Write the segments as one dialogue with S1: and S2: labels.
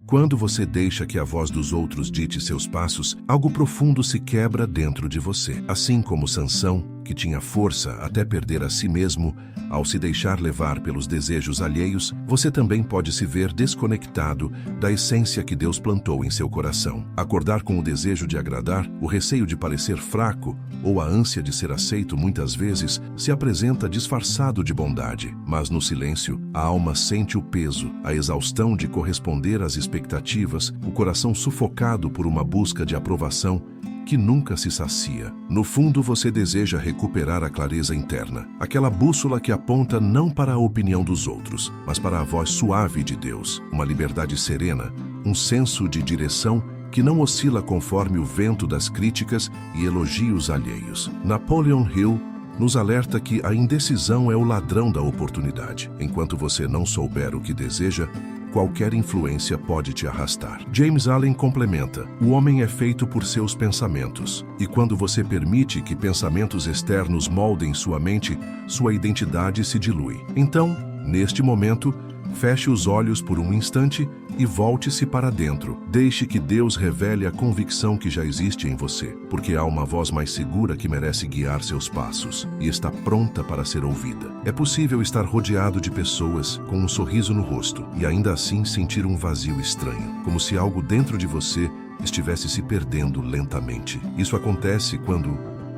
S1: Quando você deixa que a voz dos outros dite seus passos, algo profundo se quebra dentro de você. Assim como Sansão, que tinha força até perder a si mesmo, ao se deixar levar pelos desejos alheios, você também pode se ver desconectado da essência que Deus plantou em seu coração. Acordar com o desejo de agradar, o receio de parecer fraco ou a ânsia de ser aceito muitas vezes se apresenta disfarçado de bondade. Mas no silêncio, a alma sente o peso, a exaustão de corresponder às expectativas, o coração sufocado por uma busca de aprovação que nunca se sacia. No fundo, você deseja recuperar a clareza interna, aquela bússola que aponta não para a opinião dos outros, mas para a voz suave de Deus, uma liberdade serena, um senso de direção que não oscila conforme o vento das críticas e elogios alheios. Napoleon Hill nos alerta que a indecisão é o ladrão da oportunidade. Enquanto você não souber o que deseja, qualquer influência pode te arrastar. James Allen complementa: o homem é feito por seus pensamentos. E quando você permite que pensamentos externos moldem sua mente, sua identidade se dilui. Então, neste momento, feche os olhos por um instante e volte-se para dentro. Deixe que Deus revele a convicção que já existe em você, porque há uma voz mais segura que merece guiar seus passos e está pronta para ser ouvida. É possível estar rodeado de pessoas com um sorriso no rosto e ainda assim sentir um vazio estranho, como se algo dentro de você estivesse se perdendo lentamente. Isso acontece quando,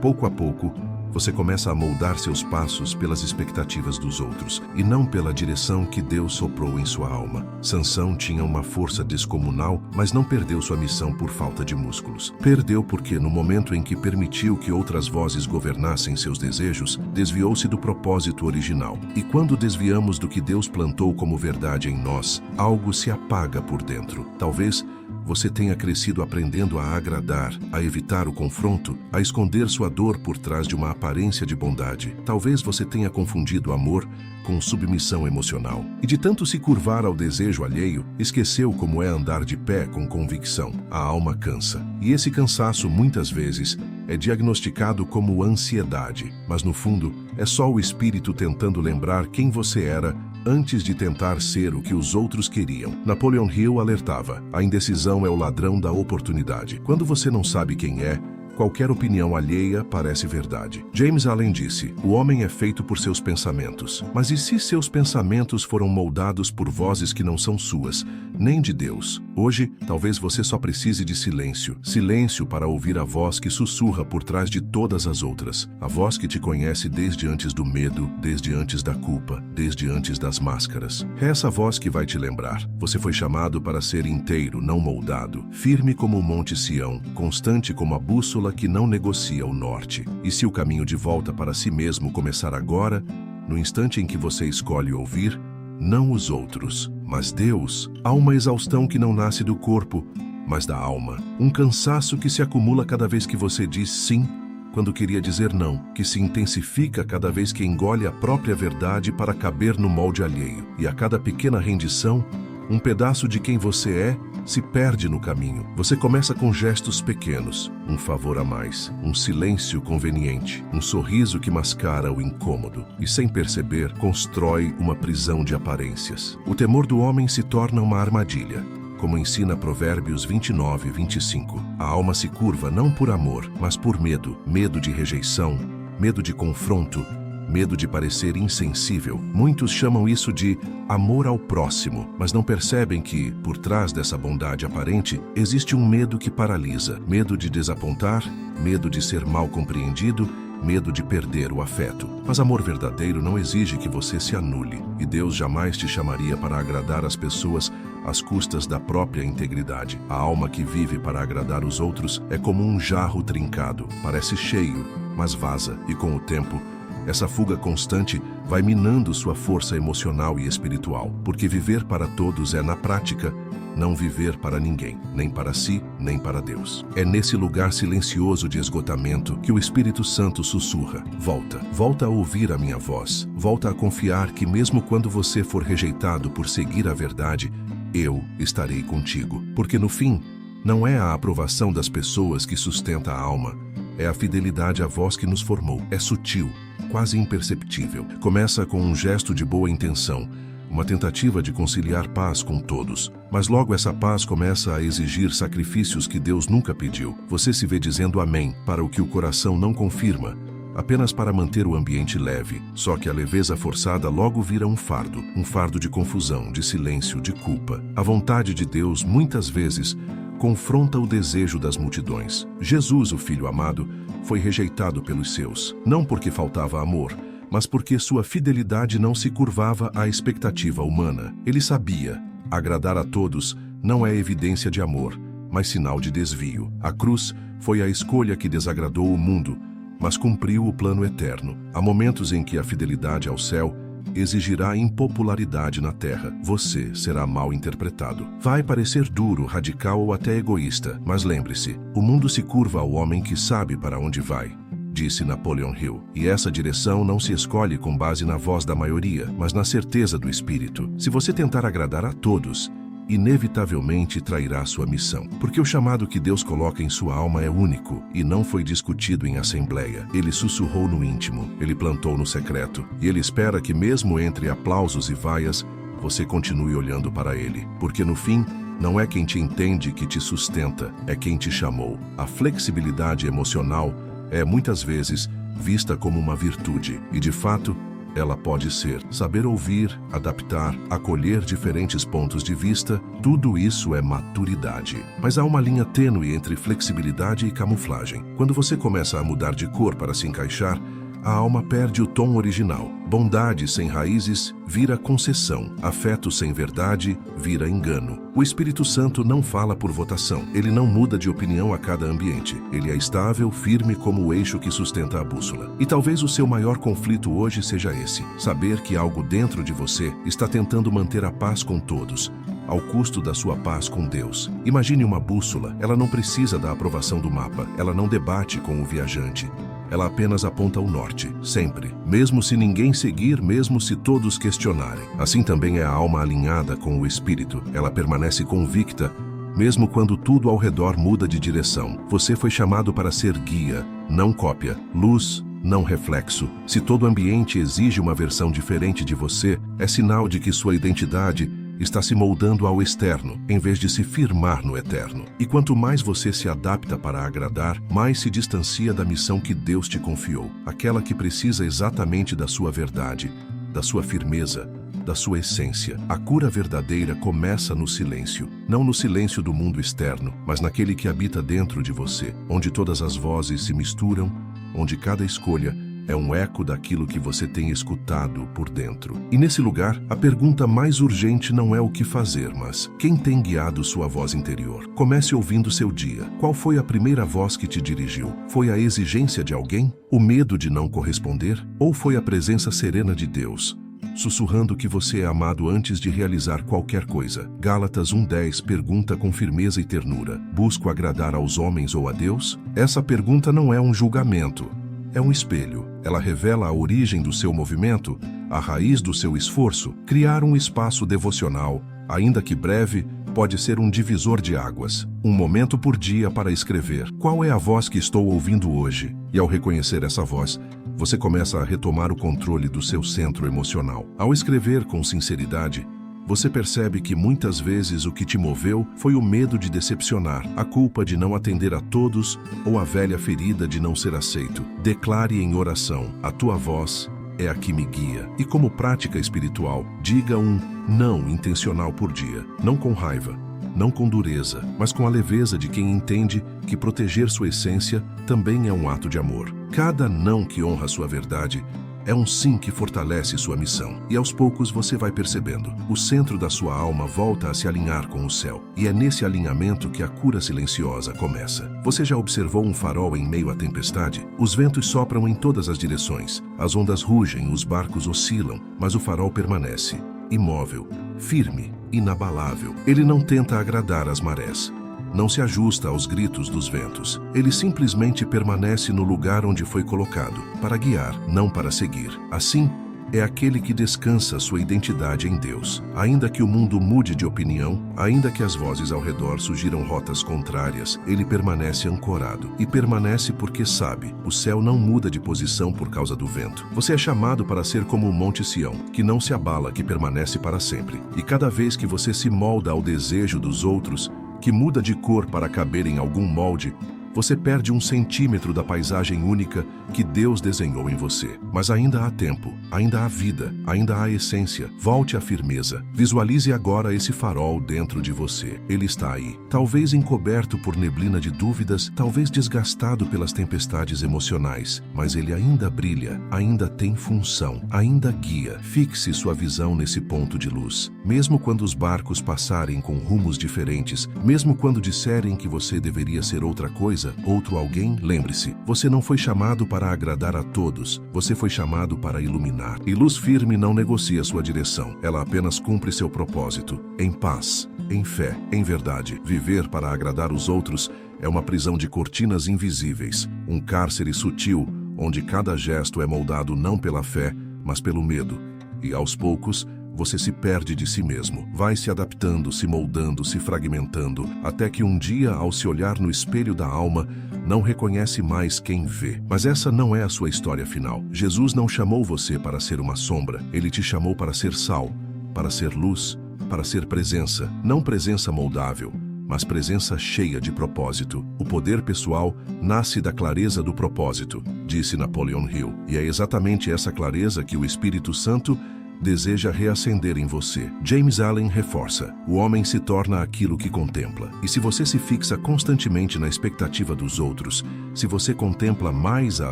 S1: pouco a pouco, você começa a moldar seus passos pelas expectativas dos outros e não pela direção que Deus soprou em sua alma. Sansão tinha uma força descomunal, mas não perdeu sua missão por falta de músculos. Perdeu porque, no momento em que permitiu que outras vozes governassem seus desejos, desviou-se do propósito original. E quando desviamos do que Deus plantou como verdade em nós, algo se apaga por dentro. Talvez você tenha crescido aprendendo a agradar, a evitar o confronto, a esconder sua dor por trás de uma aparência de bondade. Talvez você tenha confundido amor com submissão emocional. E de tanto se curvar ao desejo alheio, esqueceu como é andar de pé com convicção. A alma cansa. E esse cansaço, muitas vezes, é diagnosticado como ansiedade. Mas, no fundo, é só o espírito tentando lembrar quem você era antes de tentar ser o que os outros queriam. Napoleon Hill alertava: a indecisão é o ladrão da oportunidade. Quando você não sabe quem é, qualquer opinião alheia parece verdade. James Allen disse: o homem é feito por seus pensamentos. Mas e se seus pensamentos foram moldados por vozes que não são suas, nem de Deus? Hoje, talvez você só precise de silêncio. Silêncio para ouvir a voz que sussurra por trás de todas as outras. A voz que te conhece desde antes do medo, desde antes da culpa, desde antes das máscaras. É essa voz que vai te lembrar: você foi chamado para ser inteiro, não moldado. Firme como o Monte Sião, constante como a bússola que não negocia o norte. E se o caminho de volta para si mesmo começar agora, no instante em que você escolhe ouvir, não os outros, mas Deus, há uma exaustão que não nasce do corpo, mas da alma. Um cansaço que se acumula cada vez que você diz sim, quando queria dizer não, que se intensifica cada vez que engole a própria verdade para caber no molde alheio. E a cada pequena rendição, um pedaço de quem você é se perde no caminho. Você começa com gestos pequenos, um favor a mais, um silêncio conveniente, um sorriso que mascara o incômodo e, sem perceber, constrói uma prisão de aparências. O temor do homem se torna uma armadilha, como ensina Provérbios 29:25. A alma se curva não por amor, mas por medo. Medo de rejeição, medo de confronto, medo de parecer insensível. Muitos chamam isso de amor ao próximo, mas não percebem que, por trás dessa bondade aparente, existe um medo que paralisa. Medo de desapontar, medo de ser mal compreendido, medo de perder o afeto. Mas amor verdadeiro não exige que você se anule, e Deus jamais te chamaria para agradar as pessoas às custas da própria integridade. A alma que vive para agradar os outros é como um jarro trincado. Parece cheio, mas vaza, e com o tempo, essa fuga constante vai minando sua força emocional e espiritual, porque viver para todos é, na prática, não viver para ninguém, nem para si, nem para Deus. É nesse lugar silencioso de esgotamento que o Espírito Santo sussurra: volta, volta a ouvir a minha voz, volta a confiar que mesmo quando você for rejeitado por seguir a verdade, eu estarei contigo. Porque no fim, não é a aprovação das pessoas que sustenta a alma, é a fidelidade à voz que nos formou. É sutil, quase imperceptível. Começa com um gesto de boa intenção, uma tentativa de conciliar paz com todos. Mas logo essa paz começa a exigir sacrifícios que Deus nunca pediu. Você se vê dizendo amém para o que o coração não confirma, apenas para manter o ambiente leve. Só que a leveza forçada logo vira um fardo de confusão, de silêncio, de culpa. A vontade de Deus, muitas vezes, confronta o desejo das multidões. Jesus, o Filho amado, foi rejeitado pelos seus, não porque faltava amor, mas porque sua fidelidade não se curvava à expectativa humana. Ele sabia, agradar a todos não é evidência de amor, mas sinal de desvio. A cruz foi a escolha que desagradou o mundo, mas cumpriu o plano eterno. Há momentos em que a fidelidade ao céu exigirá impopularidade na terra. Você será mal interpretado. Vai parecer duro, radical ou até egoísta, mas lembre-se, o mundo se curva ao homem que sabe para onde vai, disse Napoleon Hill. E essa direção não se escolhe com base na voz da maioria, mas na certeza do espírito. Se você tentar agradar a todos, inevitavelmente trairá sua missão, porque o chamado que Deus coloca em sua alma é único e não foi discutido em assembleia. Ele sussurrou no íntimo, ele plantou no secreto, e ele espera que mesmo entre aplausos e vaias, você continue olhando para ele, porque no fim, não é quem te entende que te sustenta, é quem te chamou. A flexibilidade emocional é muitas vezes vista como uma virtude, e de fato, ela pode ser. Saber ouvir, adaptar, acolher diferentes pontos de vista, tudo isso é maturidade. Mas há uma linha tênue entre flexibilidade e camuflagem. Quando você começa a mudar de cor para se encaixar, a alma perde o tom original. Bondade sem raízes vira concessão. Afeto sem verdade vira engano. O Espírito Santo não fala por votação. Ele não muda de opinião a cada ambiente. Ele é estável, firme como o eixo que sustenta a bússola. E talvez o seu maior conflito hoje seja esse: saber que algo dentro de você está tentando manter a paz com todos, ao custo da sua paz com Deus. Imagine uma bússola. Ela não precisa da aprovação do mapa. Ela não debate com o viajante. Ela apenas aponta o norte, sempre. Mesmo se ninguém seguir, mesmo se todos questionarem. Assim também é a alma alinhada com o espírito. Ela permanece convicta, mesmo quando tudo ao redor muda de direção. Você foi chamado para ser guia, não cópia. Luz, não reflexo. Se todo ambiente exige uma versão diferente de você, é sinal de que sua identidade está se moldando ao externo, em vez de se firmar no eterno. E quanto mais você se adapta para agradar, mais se distancia da missão que Deus te confiou, aquela que precisa exatamente da sua verdade, da sua firmeza, da sua essência. A cura verdadeira começa no silêncio, não no silêncio do mundo externo, mas naquele que habita dentro de você, onde todas as vozes se misturam, onde cada escolha é um eco daquilo que você tem escutado por dentro. E nesse lugar, a pergunta mais urgente não é o que fazer, mas quem tem guiado sua voz interior? Comece ouvindo seu dia. Qual foi a primeira voz que te dirigiu? Foi a exigência de alguém? O medo de não corresponder? Ou foi a presença serena de Deus, sussurrando que você é amado antes de realizar qualquer coisa? Gálatas 1:10 pergunta com firmeza e ternura: busco agradar aos homens ou a Deus? Essa pergunta não é um julgamento. É um espelho. Ela revela a origem do seu movimento, a raiz do seu esforço. Criar um espaço devocional, ainda que breve, pode ser um divisor de águas. Um momento por dia para escrever. Qual é a voz que estou ouvindo hoje? E ao reconhecer essa voz, você começa a retomar o controle do seu centro emocional. Ao escrever com sinceridade, você percebe que muitas vezes o que te moveu foi o medo de decepcionar, a culpa de não atender a todos ou a velha ferida de não ser aceito. Declare em oração: a tua voz é a que me guia. E como prática espiritual, diga um não intencional por dia, não com raiva, não com dureza, mas com a leveza de quem entende que proteger sua essência também é um ato de amor. Cada não que honra sua verdade é um sim que fortalece sua missão. E aos poucos você vai percebendo. O centro da sua alma volta a se alinhar com o céu. E é nesse alinhamento que a cura silenciosa começa. Você já observou um farol em meio à tempestade? Os ventos sopram em todas as direções. As ondas rugem, os barcos oscilam, mas o farol permanece, imóvel, firme, inabalável. Ele não tenta agradar as marés. Não se ajusta aos gritos dos ventos. Ele simplesmente permanece no lugar onde foi colocado, para guiar, não para seguir. Assim, é aquele que descansa sua identidade em Deus. Ainda que o mundo mude de opinião, ainda que as vozes ao redor sugiram rotas contrárias, ele permanece ancorado. E permanece porque sabe, o céu não muda de posição por causa do vento. Você é chamado para ser como o Monte Sião, que não se abala, que permanece para sempre. E cada vez que você se molda ao desejo dos outros, que muda de cor para caber em algum molde, você perde 1 centímetro da paisagem única que Deus desenhou em você. Mas ainda há tempo, ainda há vida, ainda há essência. Volte à firmeza. Visualize agora esse farol dentro de você. Ele está aí. Talvez encoberto por neblina de dúvidas, talvez desgastado pelas tempestades emocionais. Mas ele ainda brilha, ainda tem função, ainda guia. Fixe sua visão nesse ponto de luz. Mesmo quando os barcos passarem com rumos diferentes, mesmo quando disserem que você deveria ser outra coisa, outro alguém, lembre-se, você não foi chamado para agradar a todos, você foi chamado para iluminar. E luz firme não negocia sua direção, ela apenas cumpre seu propósito, em paz, em fé, em verdade. Viver para agradar os outros é uma prisão de cortinas invisíveis, um cárcere sutil, onde cada gesto é moldado não pela fé, mas pelo medo. E aos poucos, você se perde de si mesmo, vai se adaptando, se moldando, se fragmentando, até que um dia, ao se olhar no espelho da alma, não reconhece mais quem vê. Mas essa não é a sua história final. Jesus não chamou você para ser uma sombra, ele te chamou para ser sal, para ser luz, para ser presença, não presença moldável, mas presença cheia de propósito. O poder pessoal nasce da clareza do propósito, disse Napoleon Hill, e é exatamente essa clareza que o Espírito Santo deseja reacender em você. James Allen reforça: o homem se torna aquilo que contempla. E se você se fixa constantemente na expectativa dos outros, se você contempla mais a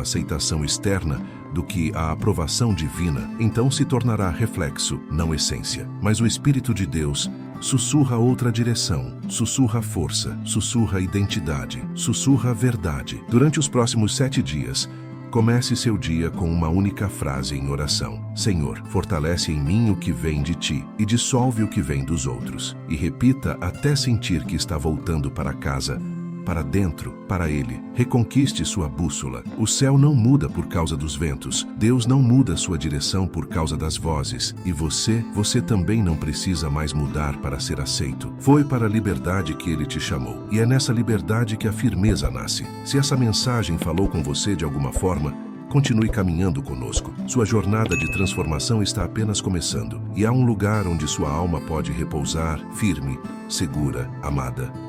S1: aceitação externa do que a aprovação divina, então se tornará reflexo, não essência. Mas o Espírito de Deus sussurra outra direção, sussurra força, sussurra identidade, sussurra verdade. Durante os próximos 7 dias, comece seu dia com uma única frase em oração: Senhor, fortalece em mim o que vem de ti e dissolve o que vem dos outros. E repita até sentir que está voltando para casa, para dentro, para Ele. Reconquiste sua bússola. O céu não muda por causa dos ventos. Deus não muda sua direção por causa das vozes. E você também não precisa mais mudar para ser aceito. Foi para a liberdade que Ele te chamou. E é nessa liberdade que a firmeza nasce. Se essa mensagem falou com você de alguma forma, continue caminhando conosco. Sua jornada de transformação está apenas começando. E há um lugar onde sua alma pode repousar, firme, segura, amada.